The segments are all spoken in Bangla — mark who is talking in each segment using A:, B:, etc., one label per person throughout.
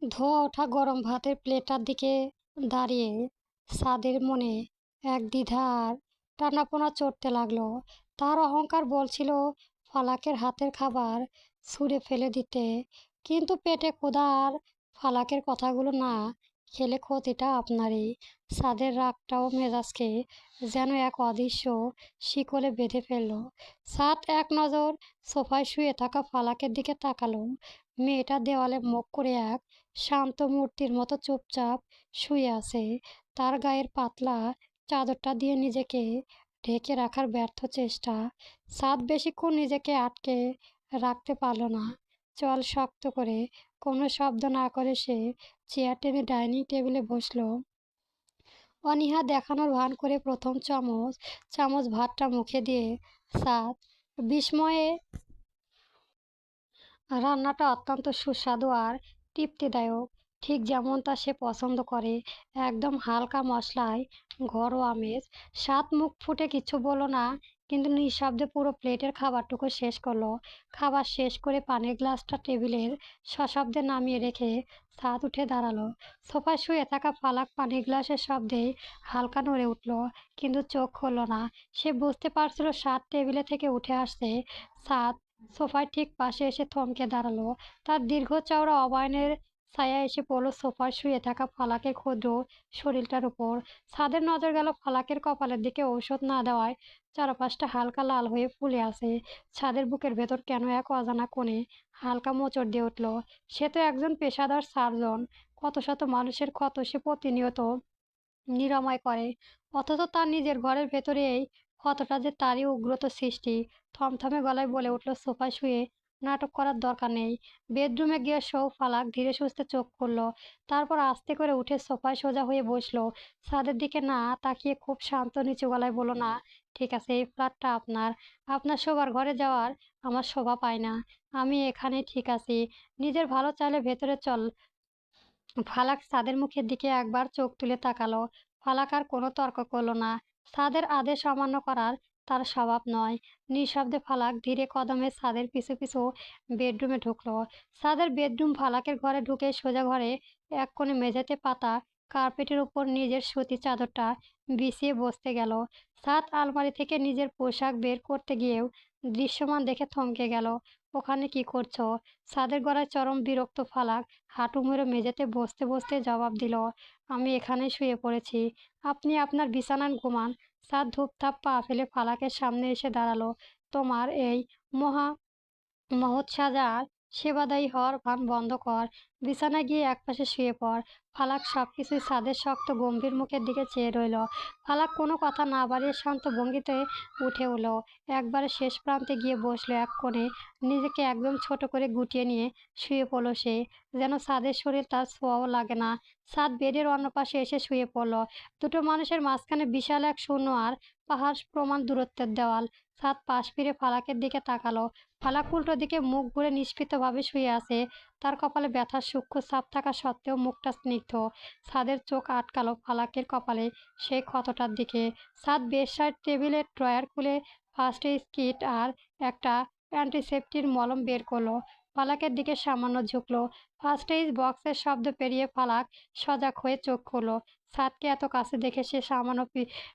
A: ধোয়া ওঠা গরম ভাতের প্লেটার দিকে দাঁড়িয়ে সাদের মনে এক দ্বিধা আর টানাপোনা চড়তে লাগলো। তার অহংকার বলছিল ফালাকের হাতের খাবার ছুঁড়ে ফেলে দিতে, কিন্তু পেটে ক্ষুধা আর ফালাকের কথাগুলো না খেলে ক্ষতিটা আপনারই। সাদের রাগটাও মেজাজকে যেন এক অদৃশ্য শিকলে বেঁধে ফেললো। সাদ এক নজর সোফায় শুয়ে থাকা ফালাকের দিকে তাকালো। মেয়েটা দেওয়ালে মুখ করে এক শান্ত মূর্তির মতো চুপচাপ শুয়ে আছে। তার গায়ের পাতলা চাদরটা দিয়ে নিজেকে ঢেকে রাখার ব্যর্থ চেষ্টা। সাদ বেশিক্ষণ নিজেকে আটকে রাখতে পারল না। চল শক্ত করে কোনো শব্দ না করে সে চেয়ার টেনে ডাইনিং টেবিলে বসলো। অনীহা দেখানোর ভান করে প্রথম চামচ চামচ ভাতটা মুখে দিয়ে সাদ বিস্ময়ে রান্নাটা অত্যন্ত সুস্বাদু আর তৃপ্তিদায়ক, ঠিক যেমনটা সে পছন্দ করে। একদম হালকা মশলায় ঘরোয়া আমেজ। স্বাদ মুখ ফুটে কিছু বলল না, কিন্তু নিঃশব্দে পুরো প্লেটের খাবারটুকু শেষ করলো। খাবার শেষ করে পানির গ্লাসটা টেবিলের সশব্দে নামিয়ে রেখে সাদ উঠে দাঁড়ালো। সোফায় শুয়ে থাকা ফালাক পানির গ্লাসের শব্দে হালকা নড়ে উঠল, কিন্তু চোখ খুলল না। সে বুঝতে পারছিল সাদ টেবিলে থেকে উঠে আসছে। সাদ সোফার ঠিক পাশে এসে থমকে দাঁড়ালো। তার দীর্ঘ চওড়া অবয়নের ছায়া এসে পড়ল সোফার শুয়ে থাকা ফালাকের ক্ষুদ্র শরীরটার উপর। ছাদের নজর গেল ফালাকের কপালের দিকে। ঔষধ না দেওয়ায় চারপাশটা হালকা লাল হয়ে ফুলে আছে। ছাদের বুকের ভেতর কেন এক অজানা কোণে হালকা মোচড় দিয়ে উঠল। সে তো একজন পেশাদার সার্জন, কত শত মানুষের ক্ষত সে প্রতিনিয়ত নিরাময় করে, অথচ তার নিজের ঘরের ভেতরে এই ক্ষতটা যে তারই উগ্রত সৃষ্টি। থমথমে গলায় বলে উঠল, সোফায় শুয়ে নাটক করার দরকার নেই। বেডরুমে গিয়ে শো। ফালাক ধীরে সুস্থে চোখ খুলল, তারপর আস্তে করে উঠে সোফায় সোজা হয়ে বসলো। ছাদের দিকে না তাকিয়ে খুব শান্ত নিচু গলায় বলল, না ঠিক আছে, এই ফ্ল্যাটটা আপনার। আপনার শোবার ঘরে যাওয়ার আমার শোভা পায় না। আমি এখানে ঠিক আছি। নিজের ভালো চাইলে ভেতরে চল। ফালাক সাদের মুখের দিকে একবার চোখ তুলে তাকালো। ফালাক আর কোনো তর্ক করলো না। সাদের আদেশ অমান্য করার তার স্বভাব নয়। নিঃশব্দে ফালাক ধীরে কদমে সাদের পিছু পিছু বেডরুমে ঢুকলো। সাদের বেডরুম। ফালাকের ঘরে ঢুকে সোজা ঘরে এক কোণে মেঝেতে পাতা কার্পেটের উপর নিজের সুতি চাদরটা বিছিয়ে বসতে গেল। সাদ আলমারি থেকে নিজের পোশাক বের করতে গিয়েও দৃশ্যমান দেখে থমকে গেল। ওখানে কি করছো? সাদের গলায় চরম বিরক্ত। ফালাক হাঁটু মুড়ে মেঝেতে বসতে বসতে জবাব দিল, আমি এখানেই শুয়ে পড়েছি। আপনি আপনার বিছানায় ঘুমান। সাদ ধূপধাপ পা ফেলে ফালাকের সামনে এসে দাঁড়ালো। তোমার এই মহা মহৎ সাজার সেবাদায়ী হওয়ার ভান বন্ধ কর। বিছানায় গিয়ে একপাশে শুয়ে পড়। ফালাক সবকিছুই ছাদের শক্ত গম্ভীর মুখের দিকে চেয়ে রইল। ফালাক কোনো কথা না বাড়িয়ে শান্ত ভঙ্গিতে উঠে এলো। একবারে শেষ প্রান্তে গিয়ে বসলো এক কোণে। নিজেকে একদম ছোট করে গুটিয়ে নিয়ে শুয়ে পড়ল সে, যেন ছাদের শরীর তার ছোঁয়াও লাগে না। ছাদ বেডের অন্য পাশে এসে শুয়ে পড়ল। দুটো মানুষের মাঝখানে বিশাল এক শূন্য আর পাহাড় প্রমাণ দূরত্বের দেওয়াল। ছাদ পাশ ফিরে ফালাকের দিকে তাকালো। ফালাক উল্টো দিকে মুখ ঘুরে নিষ্পৃতভাবে শুয়ে আছে। তার কপালে ব্যথার সূক্ষ্ম ছাপ থাকা সত্ত্বেও মুখটা স্নিগ্ধ। ছাদের চোখ আটকালো ফালাকের কপালে সেই ক্ষতটার দিকে। ছাদ বেডসাইড টেবিলের ড্রয়ার খুলে ফার্স্ট এইড কিট আর একটা অ্যান্টিসেপ্টির মলম বের করলো। ফালাকের দিকে সামান্য ঝুঁকলো। ফার্স্ট এইড বক্সের শব্দ পেরিয়ে ফালাক সজাগ হয়ে চোখ খুললো। ছাদকে এত কাছে দেখে সে সামান্য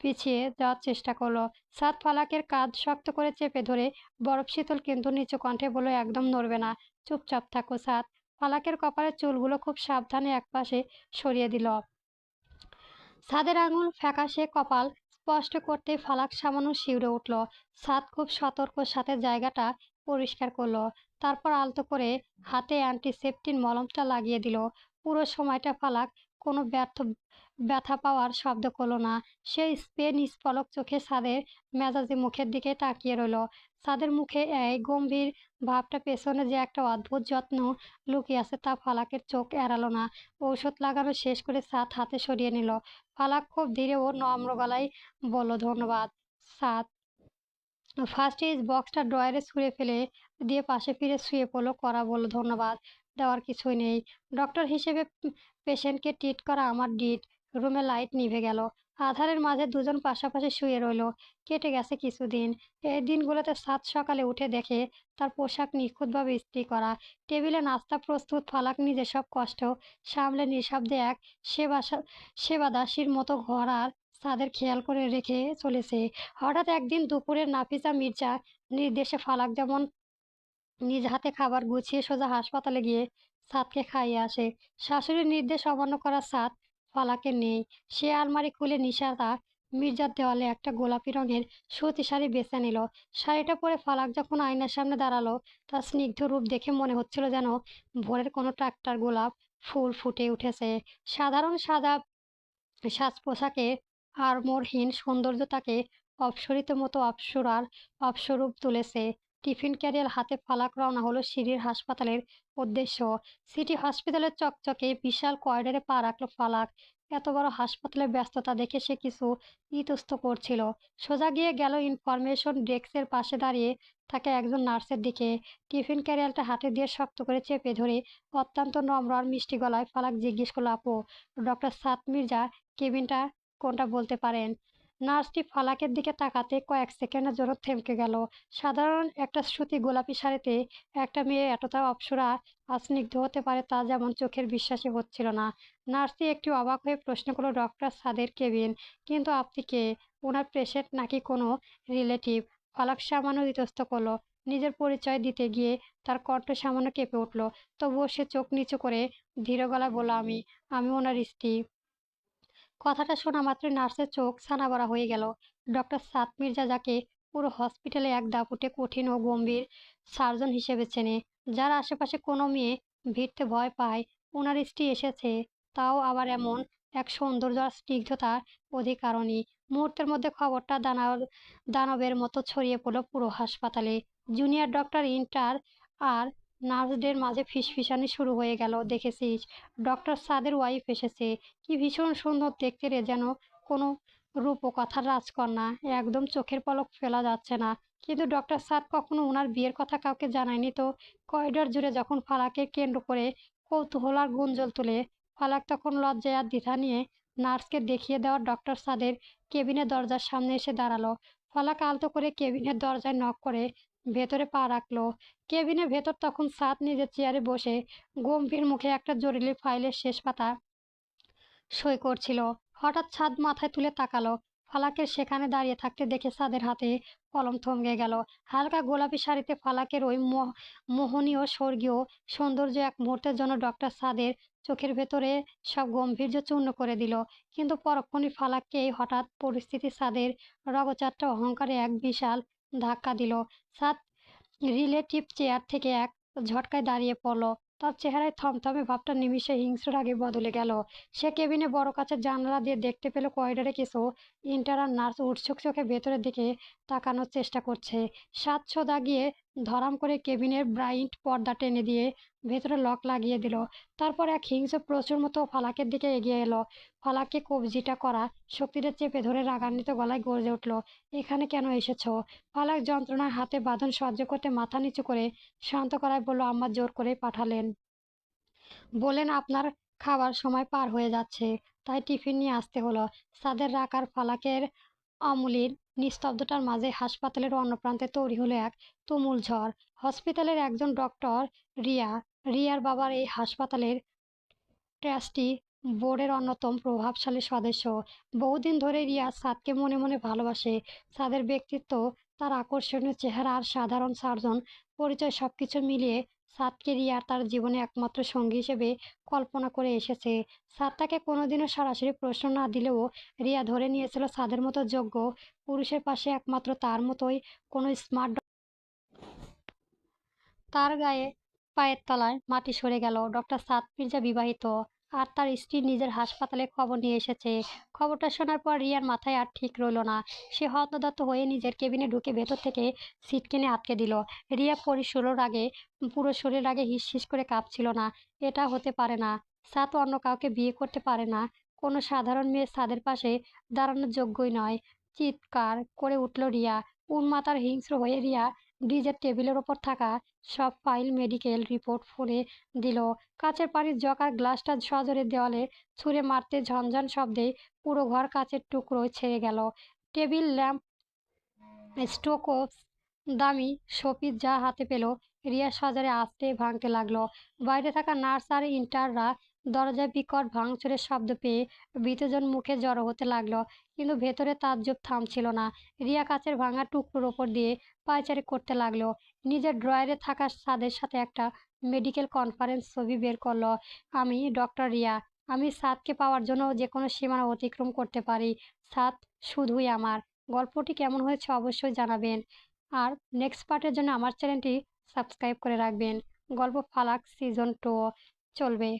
A: পিছিয়ে যাওয়ার চেষ্টা করলো। ছাদ ফালাকের কাঁধ শক্ত করে চেপে ধরে বরফ শীতল কিন্তু নিচু কণ্ঠে বলল, একদম নড়বে না, চুপচাপ থাকো। ছাদ ফালাকের কপালের চুলগুলো খুব সাবধানে একপাশে সরিয়ে দিল। ছাদের আঙুল ফ্যাকাশে কপাল স্পষ্ট করতে ফালাক সামান্য শিউরে উঠল। ছাদ খুব সতর্কর সাথে জায়গাটা পরিষ্কার করলো, তারপর আলতো করে হাতে অ্যান্টিসেপ্টিক মলমটা লাগিয়ে দিল। পুরো সময়টা ফালাক কোনো ব্যথা পাওয়ার শব্দ করলো না। সেই স্প্রে নিষ্পলক চোখে ছাদের মেজাজি মুখের দিকে তাকিয়ে রইল। ছাদের মুখে এই গম্ভীর ভাবটা পেছনে যে একটা অদ্ভুত যত্ন লুকিয়ে আছে তা ফালাকের চোখ এড়ালো না। ঔষধ লাগানো শেষ করে ছাদ হাতে সরিয়ে নিল। ফালাক খুব ধীরে ও নম্র গলায় বলল, ধন্যবাদ। ছাদ ফার্স্ট এইড বক্সটা ড্রয়ারে ছুঁড়ে ফেলে দিয়ে পাশে ফিরে শুয়ে পড়লো। করা বলল, ধন্যবাদ দেওয়ার কিছুই নেই। ডক্টর হিসেবে পেশেন্টকে ট্রিট করা আমার ডিট। রুমে লাইট নিভে গেল। আঁধারের মাঝে দুজন পাশাপাশি শুয়ে রইল। কেটে গেছে কিছুদিন। এই দিনগুলোতে সাত সকালে উঠে দেখে তার পোশাক নিখুঁতভাবে ইস্ত্রি করা, টেবিলে নাস্তা প্রস্তুত। ফালাক নিজের সব কষ্ট সামলে নিঃশব্দে এক সেবা সেবাদাসীর মতো ঘর আর তাদের খেয়াল করে রেখে চলেছে। হঠাৎ একদিন দুপুরে নাফিসা মির্জা নির্দেশে ফালাক যেমন নিজ হাতে খাবার গুছিয়ে সোজা হাসপাতালে গিয়ে সাদকে খাইয়ে আসে। শাশুড়ির নির্দেশ অমান্য করা সাদ ফালাকে নেই। সে আলমারি খুলে নিশাতা মির্জার দেওয়ালে একটা গোলাপি রঙের সুতি শাড়ি বেছে নিল। শাড়িটা পরে ফালাক যখন আয়নার সামনে দাঁড়ালো, তার স্নিগ্ধ রূপ দেখে মনে হচ্ছিল যেন ভোরের কোনো ট্রাক্টর গোলাপ ফুল ফুটে উঠেছে। সাধারণ সাদা সাজ পোশাকের আড়মোড়হীন সৌন্দর্য তাকে অপসরিত মতো অপসরার অপসরূপ তুলেছে। টিফিন ক্যারিয়ার হাতে ফালাক রওনা হলো সিঁড়ির হাসপাতালের উদ্দেশ্য। সিটি হসপিটালের চকচকে বিশাল করিডোরে পা রাখলো ফালাক। এত বড় হাসপাতালের ব্যস্ততা দেখে সে কিছু ইতস্ত করছিল। সোজা গিয়ে গেল ইনফরমেশন ডেস্কের পাশে দাঁড়িয়ে থাকে একজন নার্সের দিকে। টিফিন ক্যারিয়ারটা হাতে দিয়ে শক্ত করে চেপে ধরে অত্যন্ত নম্র আর মিষ্টি গলায় ফালাক জিজ্ঞেস করলো, আপু, ডক্টর সাত মির্জা কেবিনটা কোনটা বলতে পারেন? নার্সটি ফালাকের দিকে তাকাতে কয়েক সেকেন্ডের জন্য থমকে গেল। সাধারণ একটা সুতি গোলাপি শাড়িতে একটা মেয়ে এতটা অপ্সরা আর স্নিগ্ধ হতে পারে তা যেমন চোখের বিশ্বাসই হচ্ছিল না। নার্সটি একটু অবাক হয়ে প্রশ্ন করলো, ডক্টর সাদের কেবিন? কিন্তু আপনি কে? ওনার পেশেন্ট নাকি কোনো রিলেটিভ? ফালাক সামান্য ইতস্ত করলো। নিজের পরিচয় দিতে গিয়ে তার কণ্ঠ সামান্য কেঁপে উঠল। তবুও সে চোখ নিচু করে ধীর গলায় বলল, আমি আমি ওনার স্ত্রী। কথাটা শোনা মাত্রই নার্সের চোখ ছানাবড়া হয়ে গেল। ডক্টর সাদ মির্জা, যাকে পুরো হসপিটালে এক দাপুটে কঠিন ও গম্ভীর সার্জন হিসেবে চেনে, যার আশেপাশে কোনো মেয়ে ভিড়তে ভয় পায়, ওনার স্ত্রী এসেছে, তাও আবার এমন এক সৌন্দর্য আর স্নিগ্ধতার অধিকারণী। মুহূর্তের মধ্যে খবরটা দানবের মতো ছড়িয়ে পড়ল পুরো হাসপাতালে। জুনিয়র ডক্টর, ইন্টার আর নার্সদের মাঝে ফিসফিসানি শুরু হয়ে গেল। দেখেছিস, ডক্টর সাদের ওয়াইফ এসেছে। কি ভীষণ সুন্দর দেখতে রে, যেন কোনো রূপকথার রাজকন্যা। একদম চোখের পলক ফেলা যাচ্ছে না। কিন্তু ডক্টর সাদ কখনো ওনার বিয়ের কথা কাউকে জানায়নি তো। করিডোর জুড়ে যখন ফালাককে কেন্দ্র করে কৌতূহল আর গুঞ্জন তুলে, ফালাক তখন লজ্জায় আর দ্বিধা নিয়ে নার্সকে দেখিয়ে দেওয়া ডক্টর সাদের কেবিনের দরজার সামনে এসে দাঁড়ালো। ফালাক আলতো করে কেবিনের দরজায় নক করে ভেতরে পা রাখলো। কেবিনের ভেতর তখন সাদ নিজের চেয়ারে বসে গম্ভীর মুখে একটা জরুরি ফাইলের শেষ পাতা সই করছিল। হঠাৎ ছাদ মাথায় তুলে তাকালো। ফালাকের সেখানে দাঁড়িয়ে থাকতে দেখে ছাদের হাতে কলম থমকে গেল। হালকা গোলাপি শাড়িতে ফালাকের ওই মোহনীয় স্বর্গীয় সৌন্দর্য এক মুহূর্তের জন্য ডক্টর সাদের চোখের ভেতরে সব গাম্ভীর্য চূর্ণ করে দিল। কিন্তু পরক্ষণই ফালাককে এই হঠাৎ পরিস্থিতি সাদের রগচাট্টা অহংকারে এক বিশাল ধাক্কা দিল। সাদ রিলেটিভ চেয়ার থেকে এক ঝটকায় দাঁড়িয়ে পড়ল। তার চেহারায় থমথমে ভাবটা নিমিষে হিংস্র রাগে বদলে গেল। সে কেবিনে বড় কাচের জানালা দিয়ে দেখতে পেল করিডোরে কিছু ইন্টার্ন আর নার্স উৎসুক চোখে ভেতরের দিকে তাকানোর চেষ্টা করছে। সাতশোদা গিয়ে ধরাম করে কেবিনের ব্রাইট পর্দা টেনে দিয়ে ভেতরে লক লাগিয়ে দিল। তারপর এক হিংস্র প্রচুর মতো ফালাকের দিকে এগিয়ে এলো। ফালাককে কবজিটা করা শক্তিতে চেপে ধরে রাগান্বিত গলায় গর্জে উঠল, এখানে কেন এসেছো? ফালাক যন্ত্রণার হাতে বাঁধন সহ্য করতে মাথা নিচু করে শান্ত গলায় বলল, আম্মা জোর করে পাঠালেন। বলেন আপনার খাবার সময় পার হয়ে যাচ্ছে, তাই টিফিন নিয়ে আসতে হলো। সাদের রাগ আর ফালাকের অমলির নিস্তব্ধতার মাঝে হাসপাতালের অন্য প্রান্তে তৈরি হলো এক তুমুল ঝড়। হসপিটালের একজন ডক্টর, রিয়া, রিয়ার বাবার এই হাসপাতালের ট্রাস্টি বোর্ডের অন্যতম প্রভাবশালী সদস্য। বহুদিন ধরে রিয়া সাদকে মনে মনে ভালোবাসে। সাদের ব্যক্তিত্ব, তার আকর্ষণীয় চেহারা আর সাধারণ সার্জন পরিচয় সবকিছু মিলিয়ে সাদকে রিয়া তার জীবনে একমাত্র সঙ্গী হিসেবে কল্পনা করে এসেছে। সাদ তাকে কোনোদিনও সরাসরি প্রশ্ন না দিলেও রিয়া ধরে নিয়েছিল সাদের মতো যোগ্য পুরুষের পাশে একমাত্র তার মতোই কোনো স্মার্ট। তার গায়ে পায়ের তলায় মাটি সরে গেল। ডক্টর সাদ মির্জা বিবাহিত আর তার স্ত্রী নিজের হাসপাতালে খবর নিয়ে এসেছে। খবরটা শোনার পর রিয়ার মাথায় আর ঠিক রইল না। সে হতদত্ত হয়ে নিজের কেবিনে ঢুকে ভেতর থেকে সিট টেনে আটকে দিল। রিয়া পুরো শরীর রাগে হিস হিস করে কাঁপছিল না। এটা হতে পারে না। সাদ অন্য কাউকে বিয়ে করতে পারে না। কোনো সাধারণ মেয়ে সাদের পাশে দাঁড়ানোর যোগ্যই নয়। চিৎকার করে উঠল রিয়া। উন্মাদ আর হিংস্র হয়ে রিয়া ব্রিজের টেবিলের ওপর থাকা সব ফাইল মেডিকেল রিপোর্ট ফোনে দিল। কাচের পানির জগ আর গ্লাসটা সজোরে দেওয়ালে ছুঁড়ে মারতে ঝনঝন শব্দে পুরো ঘর কাচের টুকরো ছেড়ে গেল। টেবিল ল্যাম্প, স্টোকোপস, দামি শোপিস যা হাতে পেল রিয়া সজোরে আস্তে ভাঙতে লাগলো। বাইরে থাকা নার্স আর ইন্টাররা দরজায় বিকট ভাঙচুরের শব্দ পেয়ে ভীতজন মুখে জড়ো হতে লাগলো, কিন্তু ভেতরে তাজ্জব থামছিল না। রিয়া কাচের ভাঙা টুকরোর ওপর দিয়ে পায়চারি করতে লাগলো। নিজের ড্রয়ারে থাকা সাদের সাথে একটা মেডিকেল কনফারেন্স ছবি বের করলো। আমি ডক্টর রিয়া। আমি সাদকে পাওয়ার জন্য যে কোনো সীমানা অতিক্রম করতে পারি। সাদ শুধুই আমার। গল্পটি কেমন হয়েছে অবশ্যই জানাবেন। আর নেক্সট পার্টের জন্য আমার চ্যানেলটি সাবস্ক্রাইব করে রাখবেন। গল্প ফালাক সিজন 2 চলবে।